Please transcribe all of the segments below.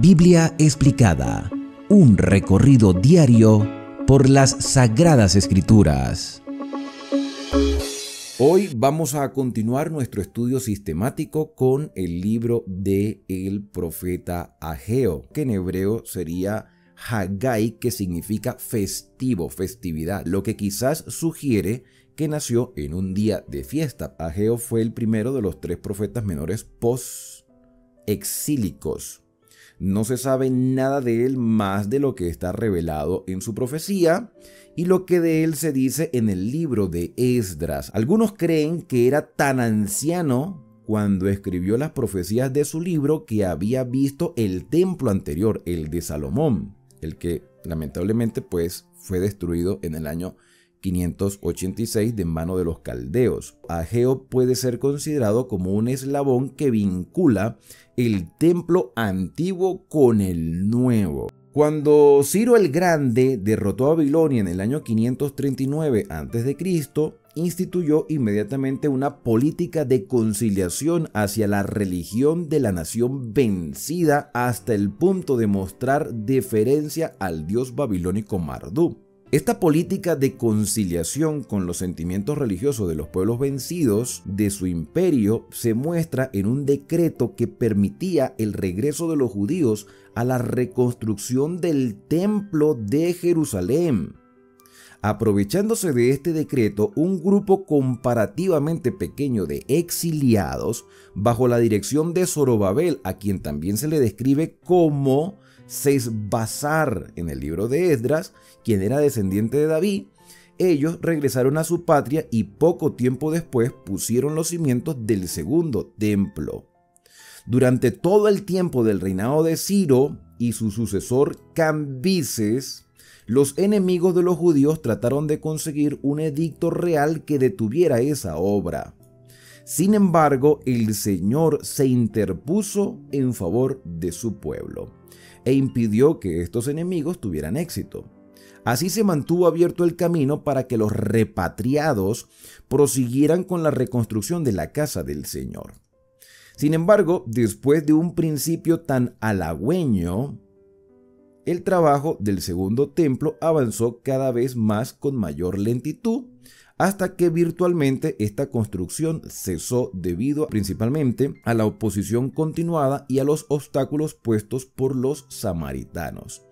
Biblia explicada, un recorrido diario por las Sagradas Escrituras. Hoy vamos a continuar nuestro estudio sistemático con el libro del profeta Ageo, que en hebreo sería Haggai, que significa festivo, festividad, lo que quizás sugiere que nació en un día de fiesta. Ageo fue el primero de los 3 profetas menores post-exílicos. No se sabe nada de él más de lo que está revelado en su profecía y lo que de él se dice en el libro de Esdras. Algunos creen que era tan anciano cuando escribió las profecías de su libro que había visto el templo anterior, el de Salomón, el que lamentablemente fue destruido en el año 586 de mano de los caldeos. Ageo puede ser considerado como un eslabón que vincula el templo antiguo con el nuevo. Cuando Ciro el Grande derrotó a Babilonia en el año 539 a.C., instituyó inmediatamente una política de conciliación hacia la religión de la nación vencida hasta el punto de mostrar deferencia al dios babilónico Marduk. Esta política de conciliación con los sentimientos religiosos de los pueblos vencidos de su imperio se muestra en un decreto que permitía el regreso de los judíos a la reconstrucción del templo de Jerusalén. Aprovechándose de este decreto, un grupo comparativamente pequeño de exiliados, bajo la dirección de Zorobabel, a quien también se le describe como Sesbazar en el libro de Esdras, quien era descendiente de David, ellos regresaron a su patria y poco tiempo después pusieron los cimientos del segundo templo. Durante todo el tiempo del reinado de Ciro y su sucesor Cambises, los enemigos de los judíos trataron de conseguir un edicto real que detuviera esa obra. Sin embargo, el Señor se interpuso en favor de su pueblo e impidió que estos enemigos tuvieran éxito. Así se mantuvo abierto el camino para que los repatriados prosiguieran con la reconstrucción de la casa del Señor. Sin embargo, después de un principio tan halagüeño, el trabajo del segundo templo avanzó cada vez más con mayor lentitud, hasta que virtualmente esta construcción cesó debido principalmente a la oposición continuada y a los obstáculos puestos por los samaritanos.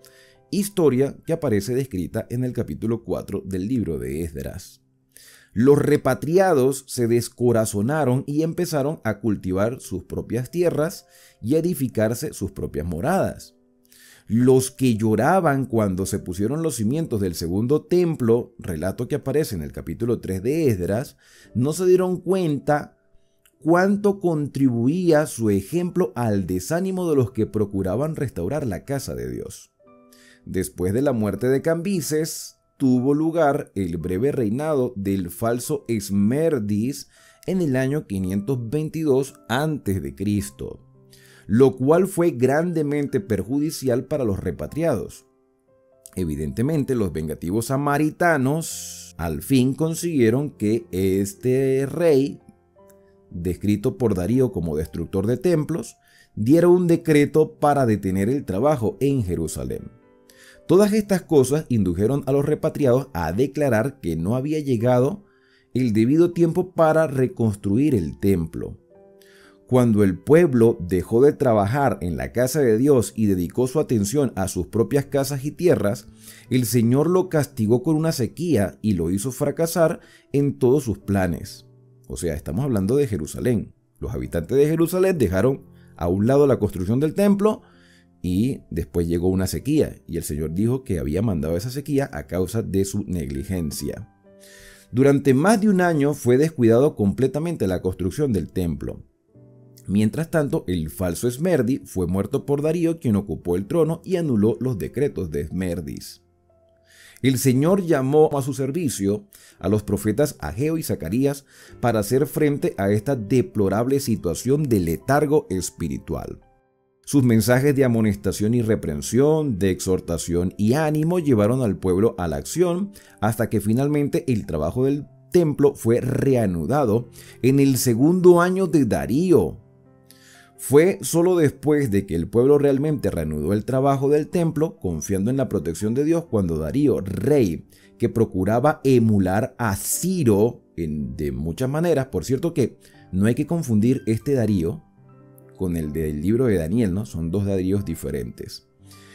Historia que aparece descrita en el capítulo 4 del libro de Esdras. Los repatriados se descorazonaron y empezaron a cultivar sus propias tierras y a edificarse sus propias moradas. Los que lloraban cuando se pusieron los cimientos del segundo templo, relato que aparece en el capítulo 3 de Esdras, no se dieron cuenta cuánto contribuía su ejemplo al desánimo de los que procuraban restaurar la casa de Dios. Después de la muerte de Cambises, tuvo lugar el breve reinado del falso Esmerdis en el año 522 a.C., lo cual fue grandemente perjudicial para los repatriados. Evidentemente, los vengativos samaritanos al fin consiguieron que este rey, descrito por Darío como destructor de templos, diera un decreto para detener el trabajo en Jerusalén. Todas estas cosas indujeron a los repatriados a declarar que no había llegado el debido tiempo para reconstruir el templo. Cuando el pueblo dejó de trabajar en la casa de Dios y dedicó su atención a sus propias casas y tierras, el Señor lo castigó con una sequía y lo hizo fracasar en todos sus planes. O sea, estamos hablando de Jerusalén. Los habitantes de Jerusalén dejaron a un lado la construcción del templo y después llegó una sequía, y el Señor dijo que había mandado esa sequía a causa de su negligencia. Durante más de un año fue descuidado completamente la construcción del templo. Mientras tanto, el falso Esmerdi fue muerto por Darío, quien ocupó el trono y anuló los decretos de Esmerdis. El Señor llamó a su servicio a los profetas Ageo y Zacarías para hacer frente a esta deplorable situación de letargo espiritual. Sus mensajes de amonestación y reprensión, de exhortación y ánimo llevaron al pueblo a la acción hasta que finalmente el trabajo del templo fue reanudado en el segundo año de Darío. Fue solo después de que el pueblo realmente reanudó el trabajo del templo, confiando en la protección de Dios, cuando Darío, rey que procuraba emular a Ciro de muchas maneras. Por cierto que no hay que confundir este Darío con el del libro de Daniel, ¿no? Son dos Daríos diferentes.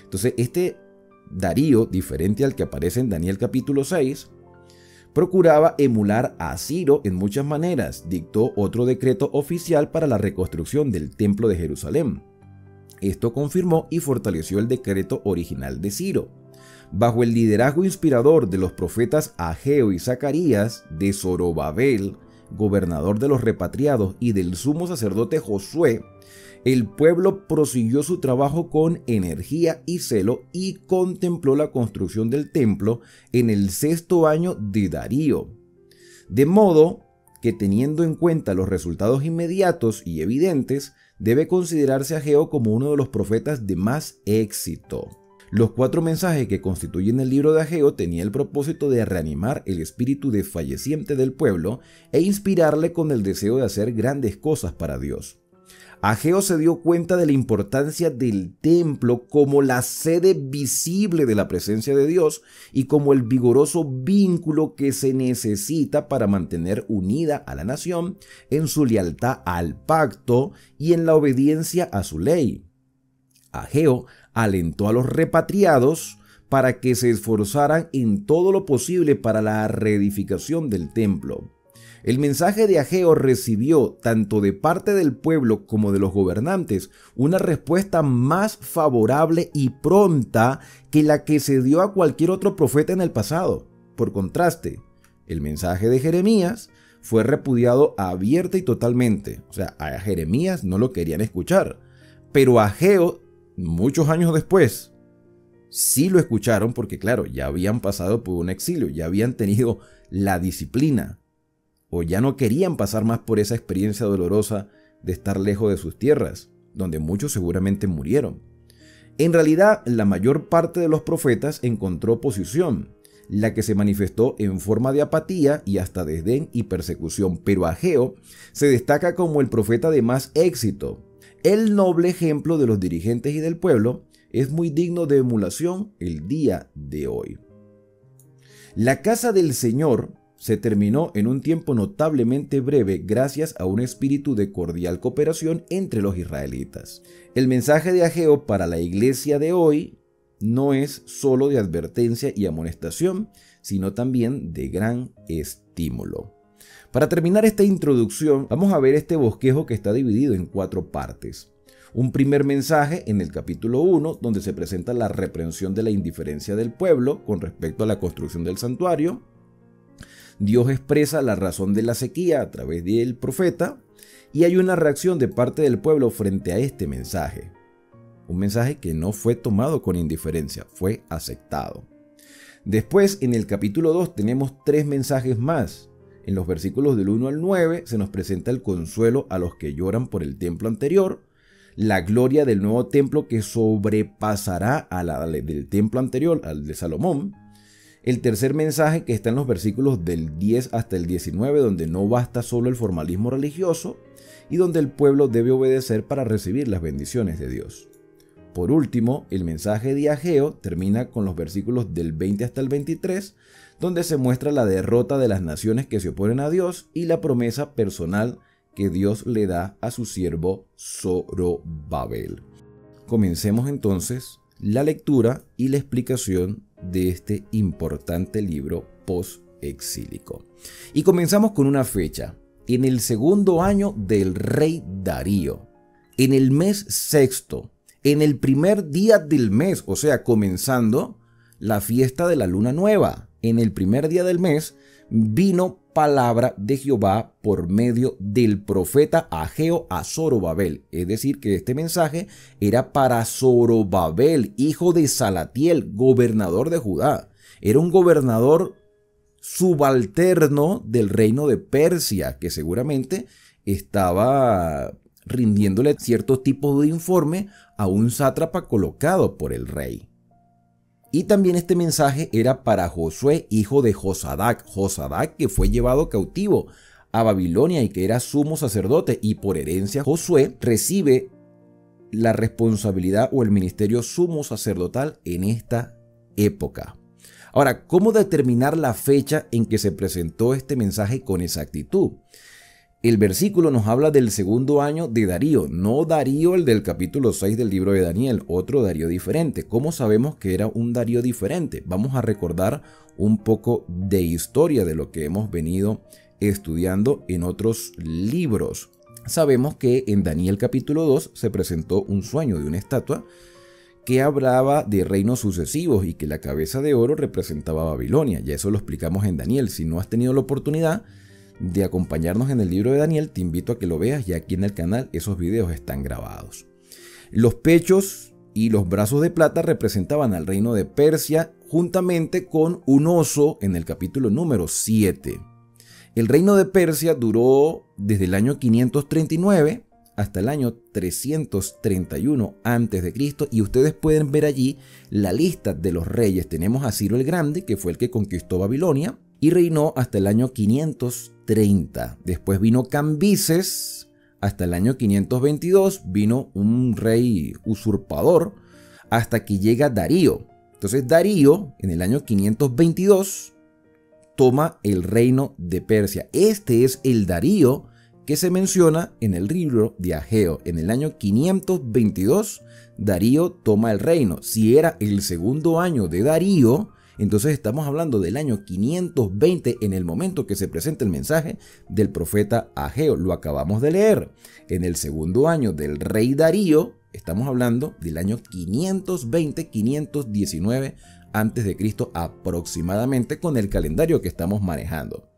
Entonces, este Darío, diferente al que aparece en Daniel capítulo 6, procuraba emular a Ciro en muchas maneras. Dictó otro decreto oficial para la reconstrucción del templo de Jerusalén. Esto confirmó y fortaleció el decreto original de Ciro. Bajo el liderazgo inspirador de los profetas Ageo y Zacarías, de Zorobabel, gobernador de los repatriados, y del sumo sacerdote Josué, el pueblo prosiguió su trabajo con energía y celo y contempló la construcción del templo en el 6º año de Darío. De modo que, teniendo en cuenta los resultados inmediatos y evidentes, debe considerarse a Ageo como uno de los profetas de más éxito. Los 4 mensajes que constituyen el libro de Ageo tenían el propósito de reanimar el espíritu desfalleciente del pueblo e inspirarle con el deseo de hacer grandes cosas para Dios. Ageo se dio cuenta de la importancia del templo como la sede visible de la presencia de Dios y como el vigoroso vínculo que se necesita para mantener unida a la nación en su lealtad al pacto y en la obediencia a su ley. Ageo alentó a los repatriados para que se esforzaran en todo lo posible para la reedificación del templo. El mensaje de Ageo recibió, tanto de parte del pueblo como de los gobernantes, una respuesta más favorable y pronta que la que se dio a cualquier otro profeta en el pasado. Por contraste, el mensaje de Jeremías fue repudiado abierta y totalmente. O sea, a Jeremías no lo querían escuchar, pero a Ageo, muchos años después, sí lo escucharon porque, claro, ya habían pasado por un exilio, ya habían tenido la disciplina, o ya no querían pasar más por esa experiencia dolorosa de estar lejos de sus tierras, donde muchos seguramente murieron. En realidad, la mayor parte de los profetas encontró oposición, la que se manifestó en forma de apatía y hasta desdén y persecución, pero Ageo se destaca como el profeta de más éxito. El noble ejemplo de los dirigentes y del pueblo es muy digno de emulación el día de hoy. La casa del Señor se terminó en un tiempo notablemente breve gracias a un espíritu de cordial cooperación entre los israelitas. El mensaje de Ageo para la iglesia de hoy no es solo de advertencia y amonestación, sino también de gran estímulo. Para terminar esta introducción, vamos a ver este bosquejo que está dividido en 4 partes. Un primer mensaje en el capítulo 1, donde se presenta la reprensión de la indiferencia del pueblo con respecto a la construcción del santuario. Dios expresa la razón de la sequía a través del profeta y hay una reacción de parte del pueblo frente a este mensaje. Un mensaje que no fue tomado con indiferencia, fue aceptado. Después, en el capítulo 2 tenemos 3 mensajes más. En los versículos del 1 al 9 se nos presenta el consuelo a los que lloran por el templo anterior, la gloria del nuevo templo que sobrepasará a la del templo anterior, al de Salomón. El tercer mensaje, que está en los versículos del 10 hasta el 19, donde no basta solo el formalismo religioso y donde el pueblo debe obedecer para recibir las bendiciones de Dios. Por último, el mensaje de Ageo termina con los versículos del 20 hasta el 23, donde se muestra la derrota de las naciones que se oponen a Dios y la promesa personal que Dios le da a su siervo Zorobabel. Comencemos entonces la lectura y la explicación de este importante libro post-exílico. Y comenzamos con una fecha. En el 2º año del rey Darío, en el mes 6º, en el primer día del mes, o sea, comenzando la fiesta de la luna nueva, en el primer día del mes, vino palabra de Jehová por medio del profeta Ageo a Zorobabel. Es decir, que este mensaje era para Zorobabel, hijo de Salatiel, gobernador de Judá. Era un gobernador subalterno del reino de Persia, que seguramente estaba rindiéndole ciertos tipos de informe a un sátrapa colocado por el rey. Y también este mensaje era para Josué, hijo de Josadac. Josadac, que fue llevado cautivo a Babilonia y que era sumo sacerdote, y por herencia Josué recibe la responsabilidad o el ministerio sumo sacerdotal en esta época. Ahora, ¿cómo determinar la fecha en que se presentó este mensaje con exactitud? El versículo nos habla del segundo año de Darío, no Darío el del capítulo 6 del libro de Daniel, otro Darío diferente. ¿Cómo sabemos que era un Darío diferente? Vamos a recordar un poco de historia de lo que hemos venido estudiando en otros libros. Sabemos que en Daniel capítulo 2 se presentó un sueño de una estatua que hablaba de reinos sucesivos y que la cabeza de oro representaba a Babilonia. Ya eso lo explicamos en Daniel. Si no has tenido la oportunidad de acompañarnos en el libro de Daniel, te invito a que lo veas, ya aquí en el canal esos videos están grabados. Los pechos y los brazos de plata representaban al reino de Persia juntamente con un oso en el capítulo número 7. El reino de Persia duró desde el año 539 hasta el año 331 a.C. y ustedes pueden ver allí la lista de los reyes. Tenemos a Ciro el Grande, que fue el que conquistó Babilonia y reinó hasta el año 530. Después vino Cambises hasta el año 522, vino un rey usurpador hasta que llega Darío. Entonces Darío en el año 522 toma el reino de Persia. Este es el Darío que se menciona en el libro de Ageo. En el año 522 Darío toma el reino. Si era el segundo año de Darío, entonces estamos hablando del año 520 en el momento que se presenta el mensaje del profeta Ageo. Lo acabamos de leer. En el segundo año del rey Darío, estamos hablando del año 520-519 a.C. aproximadamente con el calendario que estamos manejando.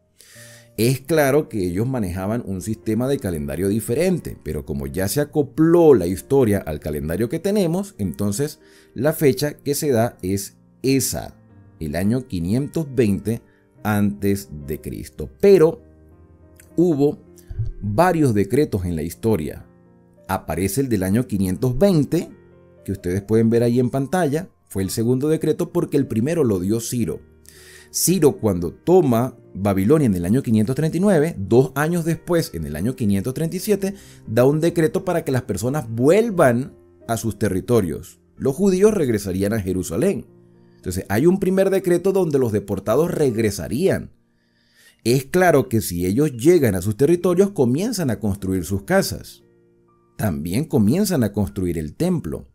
Es claro que ellos manejaban un sistema de calendario diferente, pero como ya se acopló la historia al calendario que tenemos, entonces la fecha que se da es esa, el año 520 a.C. Pero hubo varios decretos en la historia. Aparece el del año 520, que ustedes pueden ver ahí en pantalla. Fue el segundo decreto porque el primero lo dio Ciro. Ciro, cuando toma Babilonia en el año 539, 2 años después, en el año 537, da un decreto para que las personas vuelvan a sus territorios. Los judíos regresarían a Jerusalén. Entonces hay un primer decreto donde los deportados regresarían. Es claro que si ellos llegan a sus territorios, comienzan a construir sus casas. También comienzan a construir el templo.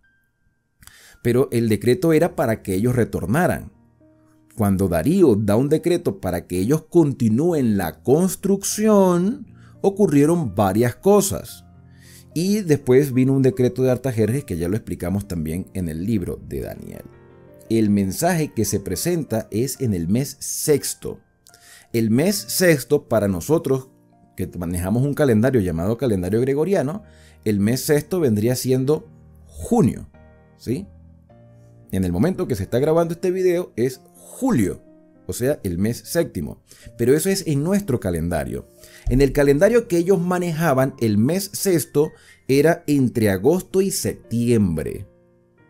Pero el decreto era para que ellos retornaran. Cuando Darío da un decreto para que ellos continúen la construcción, ocurrieron varias cosas. Y después vino un decreto de Artajerjes que ya lo explicamos también en el libro de Daniel. El mensaje que se presenta es en el mes sexto. El mes sexto, para nosotros que manejamos un calendario llamado calendario gregoriano, el mes sexto vendría siendo junio, ¿sí? En el momento que se está grabando este video es julio, o sea, el mes séptimo. Pero eso es en nuestro calendario. En el calendario que ellos manejaban, el mes sexto era entre agosto y septiembre.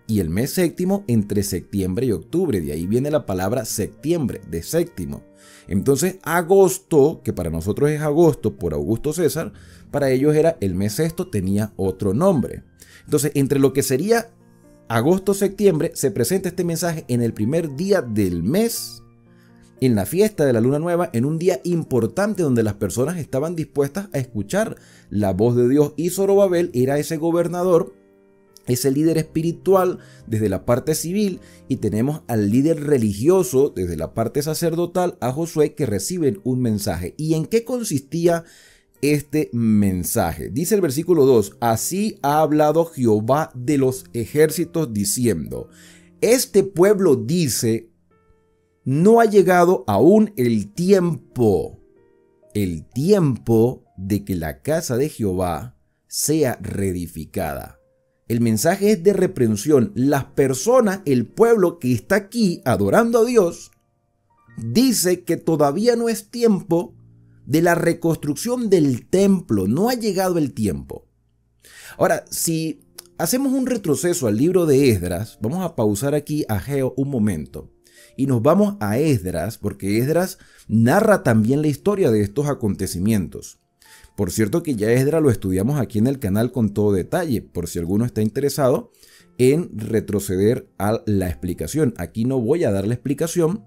Y el mes séptimo entre septiembre y octubre. De ahí viene la palabra septiembre, de séptimo. Entonces agosto, que para nosotros es agosto por Augusto César, para ellos era el mes sexto, tenía otro nombre. Entonces entre lo que sería agosto-septiembre se presenta este mensaje en el primer día del mes, en la fiesta de la luna nueva, en un día importante donde las personas estaban dispuestas a escuchar la voz de Dios. Y Zorobabel era ese gobernador, ese líder espiritual desde la parte civil, y tenemos al líder religioso desde la parte sacerdotal, a Josué, que reciben un mensaje. ¿Y en qué consistía este mensaje? Dice el versículo 2, así ha hablado Jehová de los ejércitos diciendo, este pueblo dice, no ha llegado aún el tiempo de que la casa de Jehová sea reedificada. El mensaje es de reprensión. Las personas, el pueblo que está aquí adorando a Dios, dice que todavía no es tiempo de la reconstrucción del templo. No ha llegado el tiempo. Ahora, si hacemos un retroceso al libro de Esdras, vamos a pausar aquí a Ageo un momento y nos vamos a Esdras, porque Esdras narra también la historia de estos acontecimientos. Por cierto que ya Esdras lo estudiamos aquí en el canal con todo detalle, por si alguno está interesado en retroceder a la explicación. Aquí no voy a dar la explicación,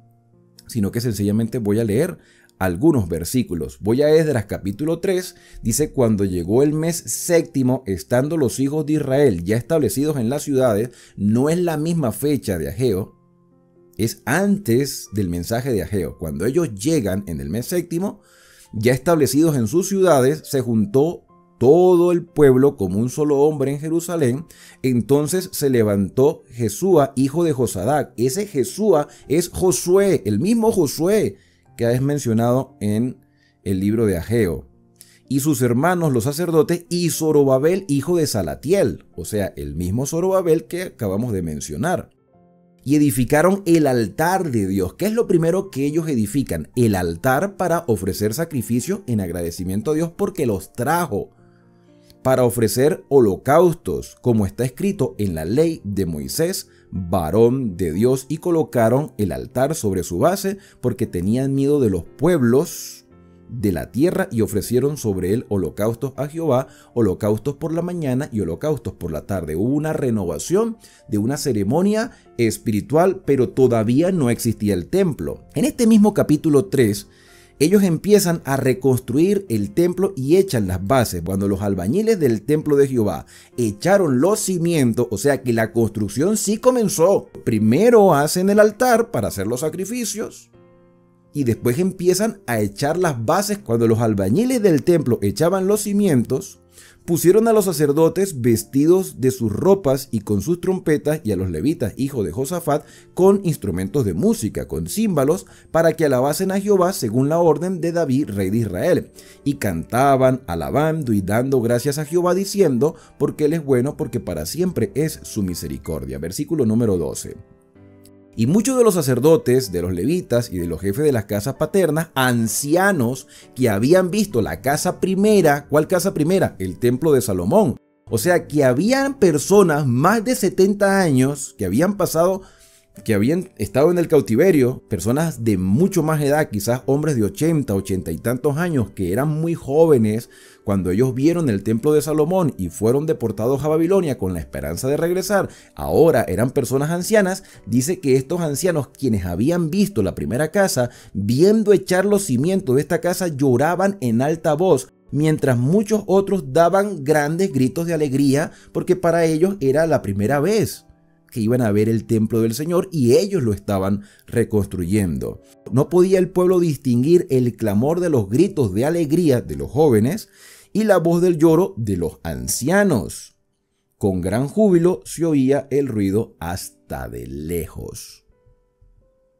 sino que sencillamente voy a leer algunos versículos. Voy a Esdras capítulo 3, dice: cuando llegó el mes séptimo, estando los hijos de Israel ya establecidos en las ciudades, no es la misma fecha de Ageo, es antes del mensaje de Ageo. Cuando ellos llegan en el mes séptimo, ya establecidos en sus ciudades, se juntó todo el pueblo como un solo hombre en Jerusalén. Entonces se levantó Jesúa, hijo de Josadac. Ese Jesúa es Josué, el mismo Josué que es mencionado en el libro de Ageo. Y sus hermanos los sacerdotes, y Zorobabel, hijo de Salatiel, o sea, el mismo Zorobabel que acabamos de mencionar. Y edificaron el altar de Dios. ¿Qué es lo primero que ellos edifican? El altar para ofrecer sacrificios en agradecimiento a Dios porque los trajo. Para ofrecer holocaustos, como está escrito en la ley de Moisés, varón de Dios, y colocaron el altar sobre su base porque tenían miedo de los pueblos de la tierra, y ofrecieron sobre él holocaustos a Jehová, holocaustos por la mañana y holocaustos por la tarde. Hubo una renovación de una ceremonia espiritual, pero todavía no existía el templo. En este mismo capítulo 3, ellos empiezan a reconstruir el templo y echan las bases. Cuando los albañiles del templo de Jehová echaron los cimientos, o sea que la construcción sí comenzó. Primero hacen el altar para hacer los sacrificios y después empiezan a echar las bases. Cuando los albañiles del templo echaban los cimientos, pusieron a los sacerdotes vestidos de sus ropas y con sus trompetas, y a los levitas, hijos de Josafat, con instrumentos de música, con címbalos, para que alabasen a Jehová según la orden de David, rey de Israel. Y cantaban, alabando y dando gracias a Jehová, diciendo: porque Él es bueno, porque para siempre es su misericordia. Versículo número 12. Y muchos de los sacerdotes, de los levitas y de los jefes de las casas paternas, ancianos que habían visto la casa primera. ¿Cuál casa primera? El templo de Salomón. O sea que habían personas más de 70 años que habían pasado, que habían estado en el cautiverio, personas de mucho más edad, quizás hombres de 80 y tantos años, que eran muy jóvenes cuando ellos vieron el templo de Salomón y fueron deportados a Babilonia con la esperanza de regresar. Ahora eran personas ancianas. Dice que estos ancianos, quienes habían visto la primera casa, viendo echar los cimientos de esta casa, lloraban en alta voz, mientras muchos otros daban grandes gritos de alegría, porque para ellos era la primera vez que iban a ver el templo del Señor y ellos lo estaban reconstruyendo. No podía el pueblo distinguir el clamor de los gritos de alegría de los jóvenes y la voz del lloro de los ancianos. Con gran júbilo se oía el ruido hasta de lejos.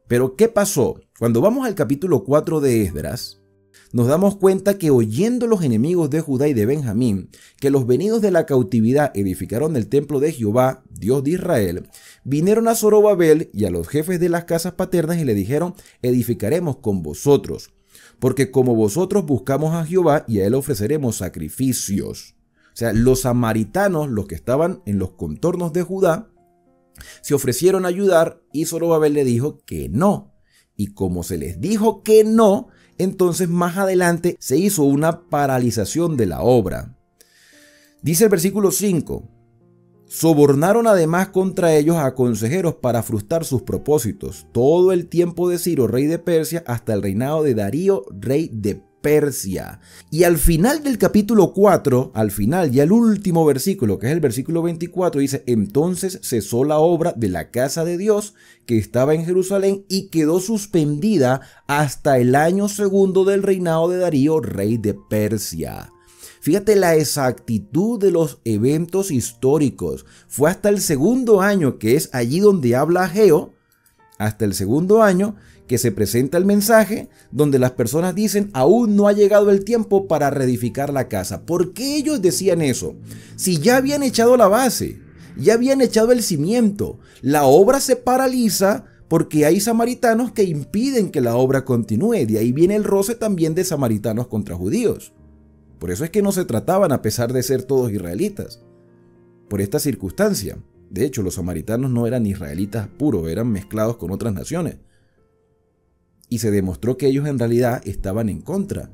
Pero ¿qué pasó? Cuando vamos al capítulo 4 de Esdras, nos damos cuenta que, oyendo los enemigos de Judá y de Benjamín que los venidos de la cautividad edificaron el templo de Jehová, Dios de Israel, vinieron a Zorobabel y a los jefes de las casas paternas y le dijeron: edificaremos con vosotros, porque como vosotros buscamos a Jehová, y a él ofreceremos sacrificios. O sea, los samaritanos, los que estaban en los contornos de Judá, se ofrecieron a ayudar, y Zorobabel le dijo que no. Y como se les dijo que no, entonces más adelante se hizo una paralización de la obra. Dice el versículo 5: sobornaron además contra ellos a consejeros para frustrar sus propósitos todo el tiempo de Ciro, rey de Persia, hasta el reinado de Darío, rey de Persia. Y al final del capítulo 4, al final, ya el último versículo, que es el versículo 24, dice: entonces cesó la obra de la casa de Dios que estaba en Jerusalén y quedó suspendida hasta el año segundo del reinado de Darío, rey de Persia. Fíjate la exactitud de los eventos históricos. Fue hasta el segundo año, que es allí donde habla Ageo, hasta el segundo año que se presenta el mensaje, donde las personas dicen: aún no ha llegado el tiempo para reedificar la casa. ¿Por qué ellos decían eso? Si ya habían echado la base, ya habían echado el cimiento, la obra se paraliza porque hay samaritanos que impiden que la obra continúe. De ahí viene el roce también de samaritanos contra judíos. Por eso es que no se trataban, a pesar de ser todos israelitas, por esta circunstancia. De hecho, los samaritanos no eran israelitas puros, eran mezclados con otras naciones. Y se demostró que ellos en realidad estaban en contra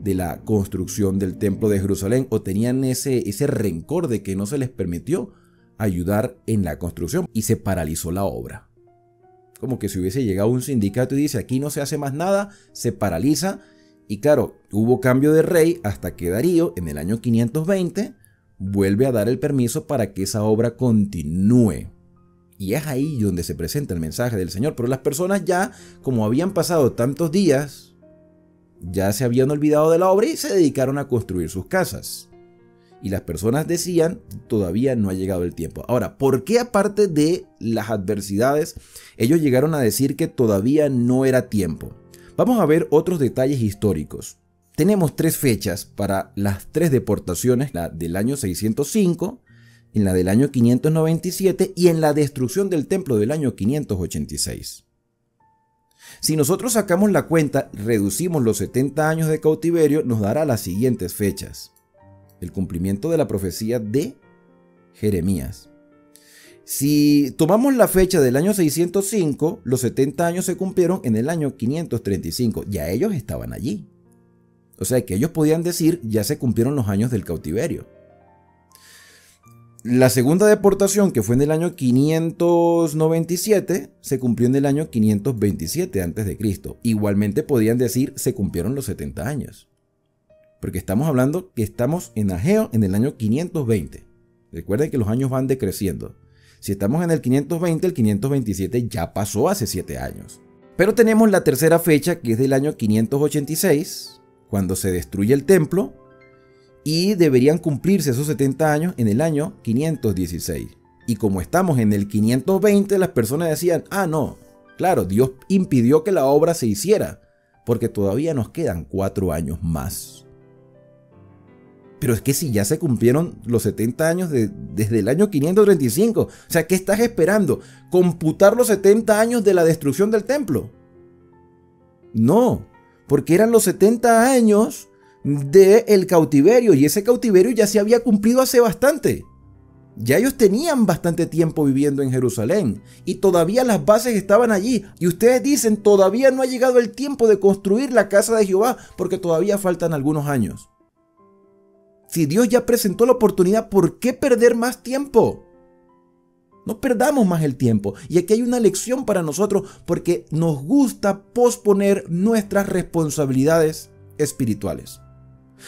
de la construcción del templo de Jerusalén, o tenían ese rencor de que no se les permitió ayudar en la construcción y se paralizó la obra. Como que si hubiese llegado un sindicato y dice aquí no se hace más nada, se paraliza. Y claro, hubo cambio de rey hasta que Darío en el año 520 vuelve a dar el permiso para que esa obra continúe. Y es ahí donde se presenta el mensaje del Señor. Pero las personas ya, como habían pasado tantos días, ya se habían olvidado de la obra y se dedicaron a construir sus casas. Y las personas decían, todavía no ha llegado el tiempo. Ahora, ¿por qué aparte de las adversidades, ellos llegaron a decir que todavía no era tiempo? Vamos a ver otros detalles históricos. Tenemos 3 fechas para las 3 deportaciones, la del año 605, en la del año 597 y en la destrucción del templo del año 586. Si nosotros sacamos la cuenta, reducimos los 70 años de cautiverio, nos dará las siguientes fechas. El cumplimiento de la profecía de Jeremías. Si tomamos la fecha del año 605, los 70 años se cumplieron en el año 535. Ya ellos estaban allí. O sea que ellos podían decir, ya se cumplieron los años del cautiverio. La segunda deportación, que fue en el año 597, se cumplió en el año 527 a.C. Igualmente podían decir, se cumplieron los 70 años. Porque estamos hablando que estamos en Ageo en el año 520. Recuerden que los años van decreciendo. Si estamos en el 520, el 527 ya pasó hace 7 años. Pero tenemos la tercera fecha, que es del año 586, cuando se destruye el templo, y deberían cumplirse esos 70 años en el año 516. Y como estamos en el 520, las personas decían, no, claro, Dios impidió que la obra se hiciera, porque todavía nos quedan 4 años más. Pero es que si ya se cumplieron los 70 años desde el año 535, o sea, ¿qué estás esperando? ¿Computar los 70 años de la destrucción del templo? No, porque eran los 70 años del cautiverio y ese cautiverio ya se había cumplido hace bastante. Ya ellos tenían bastante tiempo viviendo en Jerusalén y todavía las bases estaban allí. Y ustedes dicen, todavía no ha llegado el tiempo de construir la casa de Jehová porque todavía faltan algunos años. Si Dios ya presentó la oportunidad, ¿por qué perder más tiempo? No perdamos más el tiempo. Y aquí hay una lección para nosotros porque nos gusta posponer nuestras responsabilidades espirituales.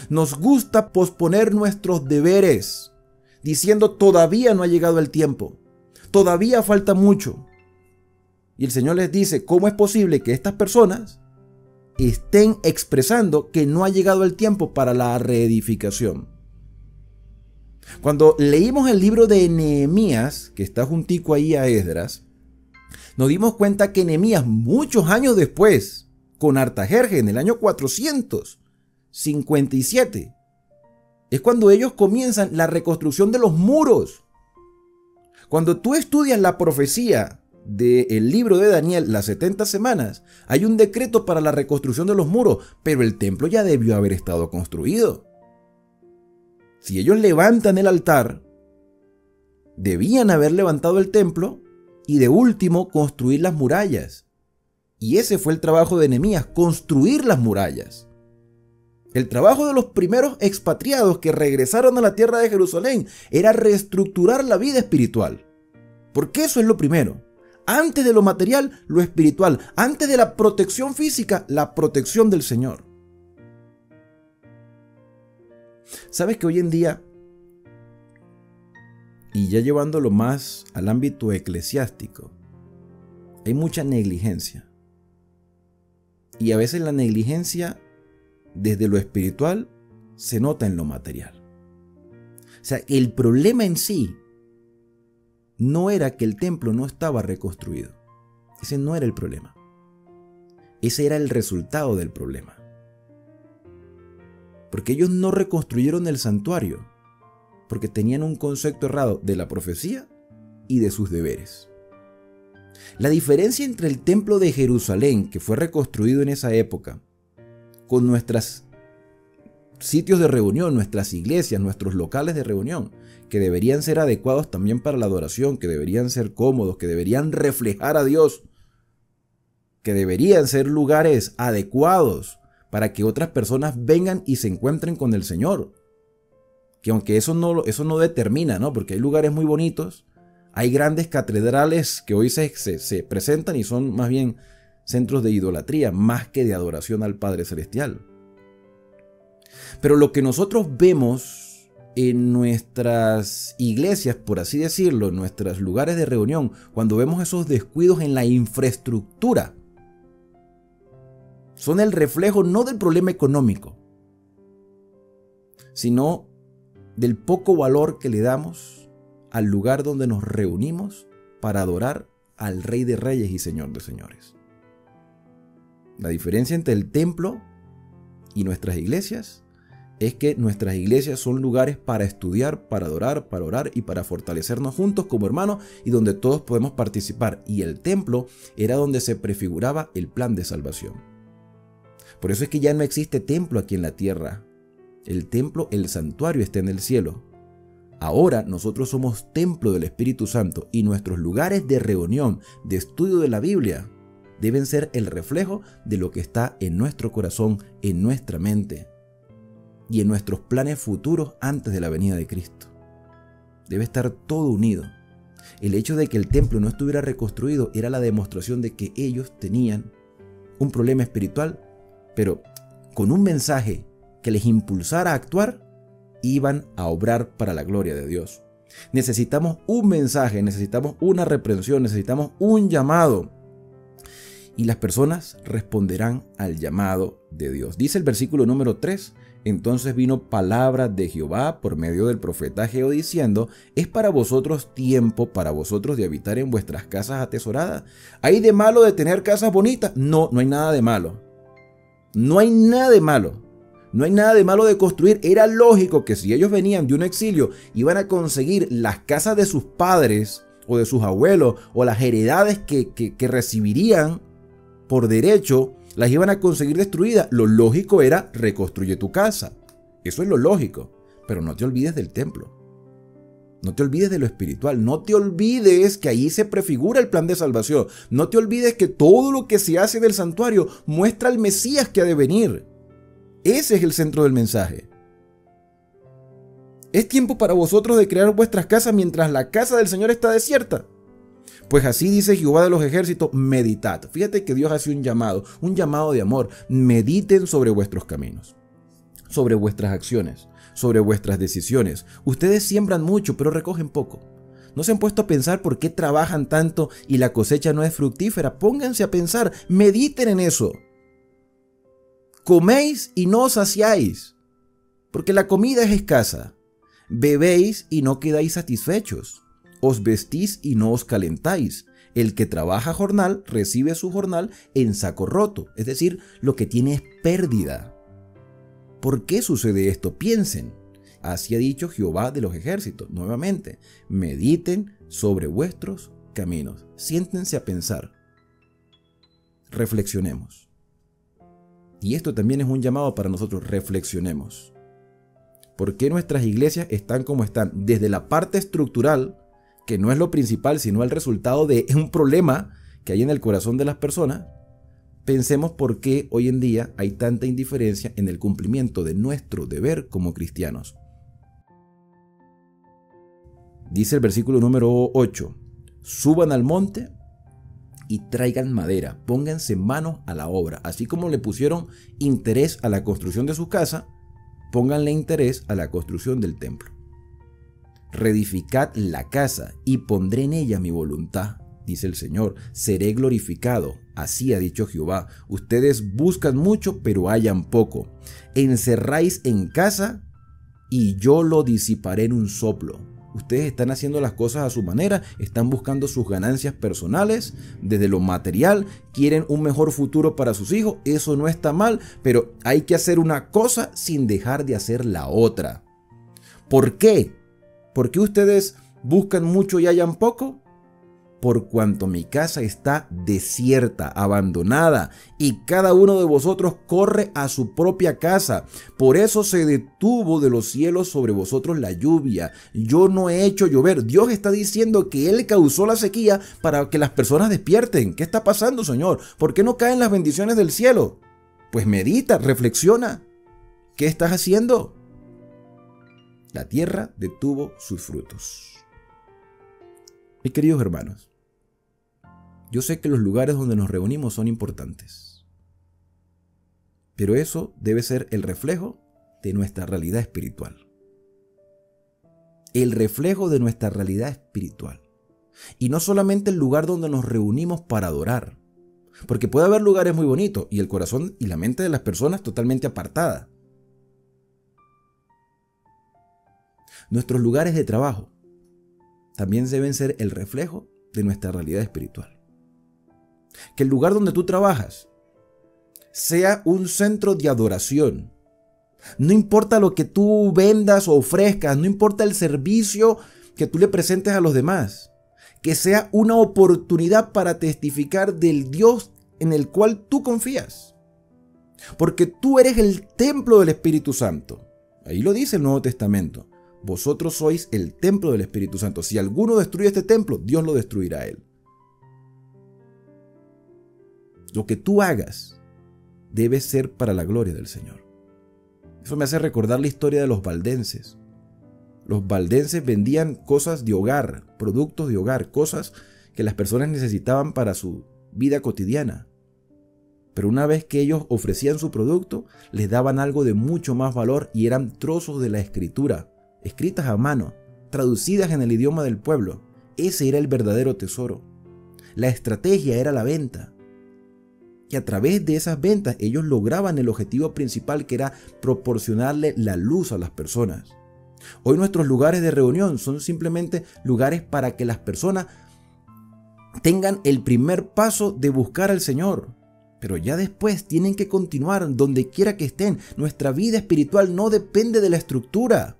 Nos gusta posponer nuestros deberes, diciendo todavía no ha llegado el tiempo, todavía falta mucho. Y el Señor les dice, ¿cómo es posible que estas personas estén expresando que no ha llegado el tiempo para la reedificación? Cuando leímos el libro de Nehemías, que está juntico ahí a Esdras, nos dimos cuenta que Nehemías, muchos años después, con Artajerjes, en el año 457, es cuando ellos comienzan la reconstrucción de los muros. Cuando tú estudias la profecía del libro de Daniel, las 70 semanas, hay un decreto para la reconstrucción de los muros, pero el templo ya debió haber estado construido. Si ellos levantan el altar, debían haber levantado el templo y de último construir las murallas. Y ese fue el trabajo de Nehemías, construir las murallas. El trabajo de los primeros expatriados que regresaron a la tierra de Jerusalén era reestructurar la vida espiritual. Porque eso es lo primero. Antes de lo material, lo espiritual. Antes de la protección física, la protección del Señor. ¿Sabes que hoy en día, y ya llevándolo más al ámbito eclesiástico, hay mucha negligencia? Y a veces la negligencia desde lo espiritual se nota en lo material. O sea, el problema en sí no era que el templo no estaba reconstruido. Ese no era el problema. Ese era el resultado del problema. Porque ellos no reconstruyeron el santuario, porque tenían un concepto errado de la profecía y de sus deberes. La diferencia entre el templo de Jerusalén, que fue reconstruido en esa época, con nuestros sitios de reunión, nuestras iglesias, nuestros locales de reunión, que deberían ser adecuados también para la adoración, que deberían ser cómodos, que deberían reflejar a Dios, que deberían ser lugares adecuados para que otras personas vengan y se encuentren con el Señor. Que aunque eso no determina, ¿no? Porque hay lugares muy bonitos, hay grandes catedrales que hoy se presentan y son más bien centros de idolatría, más que de adoración al Padre Celestial. Pero lo que nosotros vemos en nuestras iglesias, por así decirlo, en nuestros lugares de reunión, cuando vemos esos descuidos en la infraestructura, son el reflejo no del problema económico, sino del poco valor que le damos al lugar donde nos reunimos para adorar al Rey de Reyes y Señor de Señores. La diferencia entre el templo y nuestras iglesias es que nuestras iglesias son lugares para estudiar, para adorar, para orar y para fortalecernos juntos como hermanos y donde todos podemos participar. Y el templo era donde se prefiguraba el plan de salvación. Por eso es que ya no existe templo aquí en la tierra. El templo, el santuario está en el cielo. Ahora nosotros somos templo del Espíritu Santo y nuestros lugares de reunión, de estudio de la Biblia, deben ser el reflejo de lo que está en nuestro corazón, en nuestra mente y en nuestros planes futuros antes de la venida de Cristo. Debe estar todo unido. El hecho de que el templo no estuviera reconstruido era la demostración de que ellos tenían un problema espiritual, pero con un mensaje que les impulsara a actuar, iban a obrar para la gloria de Dios. Necesitamos un mensaje, necesitamos una reprensión, necesitamos un llamado. Y las personas responderán al llamado de Dios. Dice el versículo número 3, entonces vino palabra de Jehová por medio del profeta Ageo diciendo, es para vosotros tiempo, para vosotros de habitar en vuestras casas atesoradas. ¿Hay de malo de tener casas bonitas? No, no hay nada de malo. No hay nada de malo. No hay nada de malo de construir. Era lógico que si ellos venían de un exilio, iban a conseguir las casas de sus padres o de sus abuelos o las heredades que recibirían por derecho, las iban a conseguir destruidas. Lo lógico era reconstruye tu casa. Eso es lo lógico. Pero no te olvides del templo. No te olvides de lo espiritual. No te olvides que ahí se prefigura el plan de salvación. No te olvides que todo lo que se hace del santuario muestra al Mesías que ha de venir. Ese es el centro del mensaje. ¿Es tiempo para vosotros de crear vuestras casas mientras la casa del Señor está desierta? Pues así dice Jehová de los ejércitos, meditad. Fíjate que Dios hace un llamado de amor. Mediten sobre vuestros caminos, sobre vuestras acciones, sobre vuestras decisiones. Ustedes siembran mucho, pero recogen poco. ¿No se han puesto a pensar por qué trabajan tanto y la cosecha no es fructífera? Pónganse a pensar, mediten en eso. Coméis y no os saciáis, porque la comida es escasa. Bebéis y no quedáis satisfechos. Os vestís y no os calentáis. El que trabaja jornal recibe su jornal en saco roto, es decir, lo que tiene es pérdida. ¿Por qué sucede esto? Piensen. Así ha dicho Jehová de los ejércitos. Nuevamente, mediten sobre vuestros caminos. Siéntense a pensar. Reflexionemos. Y esto también es un llamado para nosotros, reflexionemos. ¿Por qué nuestras iglesias están como están? Desde la parte estructural, que no es lo principal, sino el resultado de un problema que hay en el corazón de las personas, pensemos por qué hoy en día hay tanta indiferencia en el cumplimiento de nuestro deber como cristianos. Dice el versículo número 8, suban al monte y traigan madera, pónganse manos a la obra. Así como le pusieron interés a la construcción de su casa, pónganle interés a la construcción del templo. Reedificad la casa y pondré en ella mi voluntad, dice el Señor. Seré glorificado, así ha dicho Jehová. Ustedes buscan mucho, pero hallan poco. Encerráis en casa y yo lo disiparé en un soplo. Ustedes están haciendo las cosas a su manera, están buscando sus ganancias personales desde lo material, quieren un mejor futuro para sus hijos, eso no está mal, pero hay que hacer una cosa sin dejar de hacer la otra. ¿Por qué? ¿Por qué ustedes buscan mucho y hallan poco? Por cuanto mi casa está desierta, abandonada, y cada uno de vosotros corre a su propia casa. Por eso se detuvo de los cielos sobre vosotros la lluvia. Yo no he hecho llover. Dios está diciendo que Él causó la sequía para que las personas despierten. ¿Qué está pasando, Señor? ¿Por qué no caen las bendiciones del cielo? Pues medita, reflexiona. ¿Qué estás haciendo? La tierra detuvo sus frutos. Mis queridos hermanos, yo sé que los lugares donde nos reunimos son importantes, pero eso debe ser el reflejo de nuestra realidad espiritual. El reflejo de nuestra realidad espiritual. Y no solamente el lugar donde nos reunimos para adorar, porque puede haber lugares muy bonitos y el corazón y la mente de las personas totalmente apartada. Nuestros lugares de trabajo también deben ser el reflejo de nuestra realidad espiritual. Que el lugar donde tú trabajas sea un centro de adoración. No importa lo que tú vendas o ofrezcas, no importa el servicio que tú le presentes a los demás. Que sea una oportunidad para testificar del Dios en el cual tú confías. Porque tú eres el templo del Espíritu Santo. Ahí lo dice el Nuevo Testamento. Vosotros sois el templo del Espíritu Santo. Si alguno destruye este templo, Dios lo destruirá a él. Lo que tú hagas debe ser para la gloria del Señor. Eso me hace recordar la historia de los valdenses. Los valdenses vendían cosas de hogar, productos de hogar, cosas que las personas necesitaban para su vida cotidiana. Pero una vez que ellos ofrecían su producto, les daban algo de mucho más valor y eran trozos de la escritura, escritas a mano, traducidas en el idioma del pueblo. Ese era el verdadero tesoro. La estrategia era la venta. Y a través de esas ventas ellos lograban el objetivo principal, que era proporcionarle la luz a las personas. Hoy nuestros lugares de reunión son simplemente lugares para que las personas tengan el primer paso de buscar al Señor. Pero ya después tienen que continuar donde quiera que estén. Nuestra vida espiritual no depende de la estructura.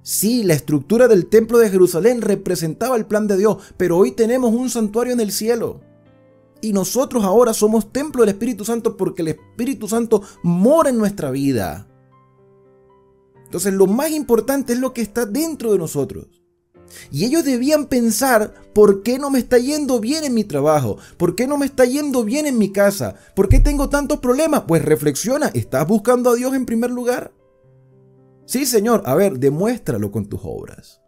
Sí, la estructura del templo de Jerusalén representaba el plan de Dios, pero hoy tenemos un santuario en el cielo. Y nosotros ahora somos templo del Espíritu Santo porque el Espíritu Santo mora en nuestra vida. Entonces lo más importante es lo que está dentro de nosotros. Y ellos debían pensar: ¿por qué no me está yendo bien en mi trabajo? ¿Por qué no me está yendo bien en mi casa? ¿Por qué tengo tantos problemas? Pues reflexiona, ¿estás buscando a Dios en primer lugar? Sí, Señor, a ver, demuéstralo con tus obras.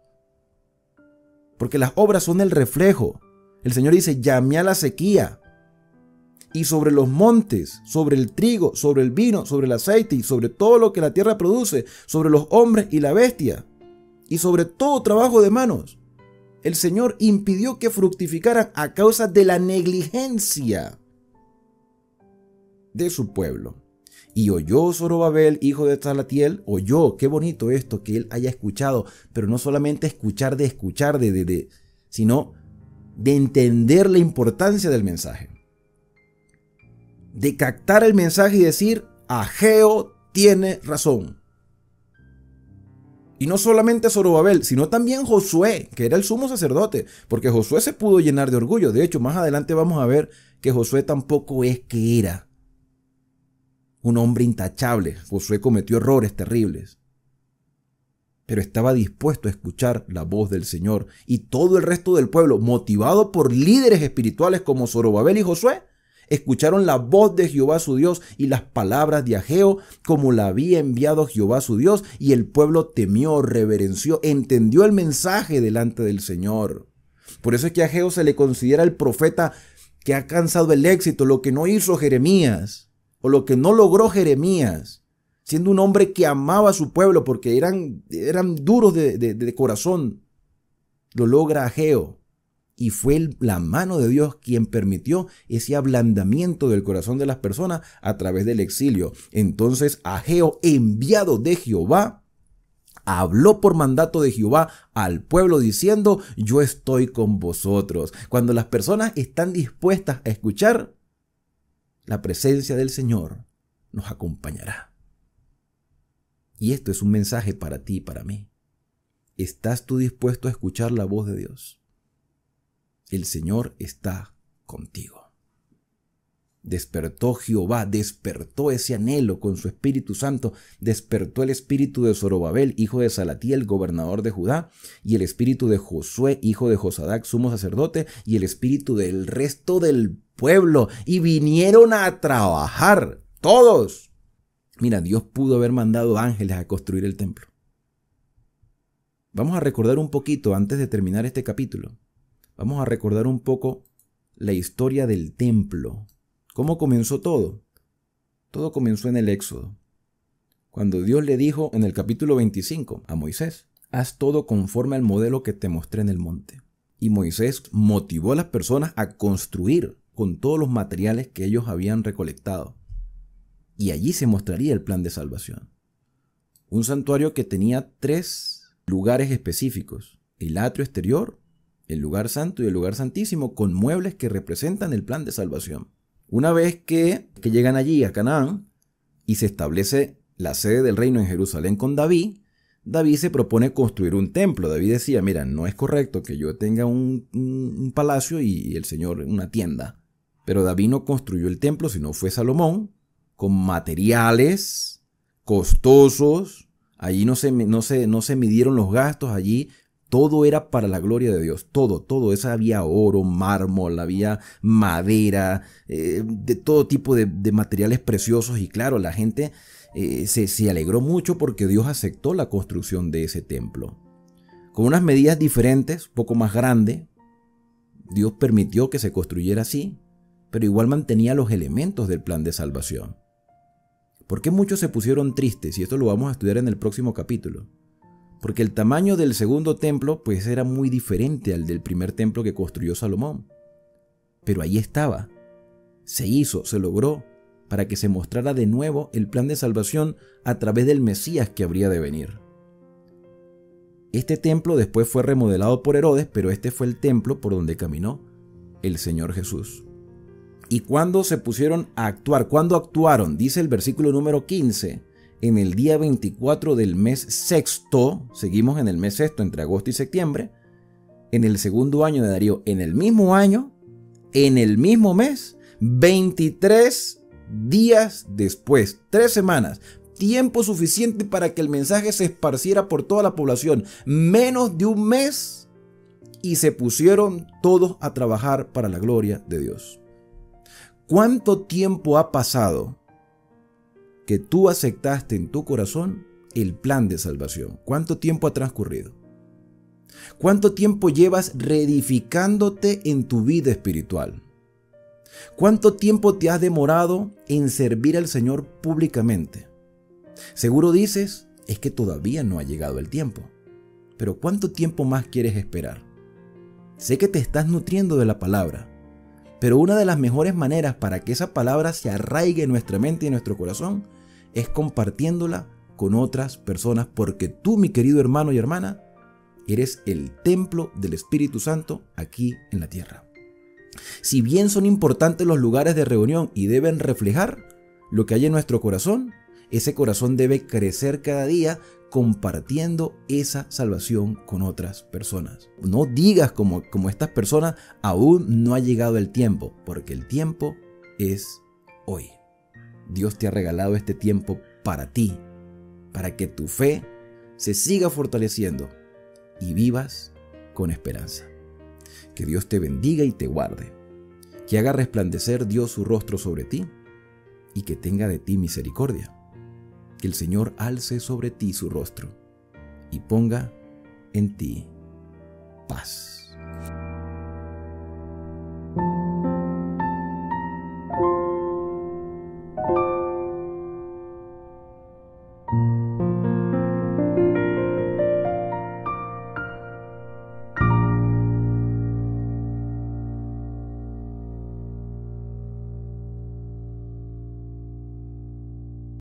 Porque las obras son el reflejo. El Señor dice: llamé a la sequía. Y sobre los montes, sobre el trigo, sobre el vino, sobre el aceite y sobre todo lo que la tierra produce, sobre los hombres y la bestia, y sobre todo trabajo de manos, el Señor impidió que fructificaran a causa de la negligencia de su pueblo. Y oyó Zorobabel, hijo de Salatiel, oyó, qué bonito esto, que él haya escuchado, pero no solamente escuchar, sino de entender la importancia del mensaje. De captar el mensaje y decir: Ageo tiene razón. Y no solamente Zorobabel, sino también Josué, que era el sumo sacerdote, porque Josué se pudo llenar de orgullo. De hecho, más adelante vamos a ver que Josué tampoco es que era un hombre intachable. Josué cometió errores terribles, pero estaba dispuesto a escuchar la voz del Señor. Y todo el resto del pueblo, motivado por líderes espirituales como Zorobabel y Josué, escucharon la voz de Jehová su Dios y las palabras de Ageo, como la había enviado Jehová su Dios, y el pueblo temió, reverenció, entendió el mensaje delante del Señor. Por eso es que a Ageo se le considera el profeta que ha alcanzado el éxito, lo que no hizo Jeremías, o lo que no logró Jeremías, siendo un hombre que amaba a su pueblo porque eran duros de corazón. Lo logra Ageo. Y fue la mano de Dios quien permitió ese ablandamiento del corazón de las personas a través del exilio. Entonces Ageo, enviado de Jehová, habló por mandato de Jehová al pueblo diciendo: yo estoy con vosotros. Cuando las personas están dispuestas a escuchar, la presencia del Señor nos acompañará. Y esto es un mensaje para ti y para mí. ¿Estás tú dispuesto a escuchar la voz de Dios? El Señor está contigo. Despertó Jehová, despertó ese anhelo con su Espíritu Santo, despertó el espíritu de Zorobabel, hijo de Salatiel, gobernador de Judá, y el espíritu de Josué, hijo de Josadac, sumo sacerdote, y el espíritu del resto del pueblo, y vinieron a trabajar. Todos. Mira, Dios pudo haber mandado ángeles a construir el templo. Vamos a recordar un poquito antes de terminar este capítulo. Vamos a recordar un poco la historia del templo. ¿Cómo comenzó todo? Todo comenzó en el Éxodo. Cuando Dios le dijo en el capítulo 25 a Moisés: haz todo conforme al modelo que te mostré en el monte. Y Moisés motivó a las personas a construir con todos los materiales que ellos habían recolectado. Y allí se mostraría el plan de salvación. Un santuario que tenía 3 lugares específicos: el atrio exterior, el lugar santo y el lugar santísimo, con muebles que representan el plan de salvación. Una vez que llegan allí a Canaán y se establece la sede del reino en Jerusalén con David, David se propone construir un templo. David decía: mira, no es correcto que yo tenga un palacio y el Señor una tienda. Pero David no construyó el templo, sino fue Salomón, con materiales costosos. Allí no se midieron los gastos, allí todo era para la gloria de Dios, todo. Eso había oro, mármol, había madera, de todo tipo de materiales preciosos. Y claro, la gente se alegró mucho porque Dios aceptó la construcción de ese templo. Con unas medidas diferentes, un poco más grande, Dios permitió que se construyera así, pero igual mantenía los elementos del plan de salvación. ¿Por qué muchos se pusieron tristes? Y esto lo vamos a estudiar en el próximo capítulo. Porque el tamaño del segundo templo pues era muy diferente al del primer templo que construyó Salomón. Pero ahí estaba. Se hizo, se logró, para que se mostrara de nuevo el plan de salvación a través del Mesías que habría de venir. Este templo después fue remodelado por Herodes, pero este fue el templo por donde caminó el Señor Jesús. ¿Y cuándo se pusieron a actuar? ¿Cuándo actuaron? Dice el versículo número 15. En el día 24 del mes sexto, seguimos en el mes sexto entre agosto y septiembre, en el segundo año de Darío, en el mismo año, en el mismo mes, 23 días después, 3 semanas, tiempo suficiente para que el mensaje se esparciera por toda la población, menos de un mes, y se pusieron todos a trabajar para la gloria de Dios. ¿Cuánto tiempo ha pasado que tú aceptaste en tu corazón el plan de salvación? ¿Cuánto tiempo ha transcurrido? ¿Cuánto tiempo llevas reedificándote en tu vida espiritual? ¿Cuánto tiempo te has demorado en servir al Señor públicamente? Seguro dices, es que todavía no ha llegado el tiempo. Pero ¿cuánto tiempo más quieres esperar? Sé que te estás nutriendo de la palabra, pero una de las mejores maneras para que esa palabra se arraigue en nuestra mente y en nuestro corazón es compartiéndola con otras personas, porque tú, mi querido hermano y hermana, eres el templo del Espíritu Santo aquí en la tierra. Si bien son importantes los lugares de reunión y deben reflejar lo que hay en nuestro corazón, ese corazón debe crecer cada día compartiendo esa salvación con otras personas. No digas como estas personas, aún no ha llegado el tiempo, porque el tiempo es hoy. Dios te ha regalado este tiempo para ti, para que tu fe se siga fortaleciendo y vivas con esperanza. Que Dios te bendiga y te guarde, que haga resplandecer Dios su rostro sobre ti y que tenga de ti misericordia. Que el Señor alce sobre ti su rostro y ponga en ti paz.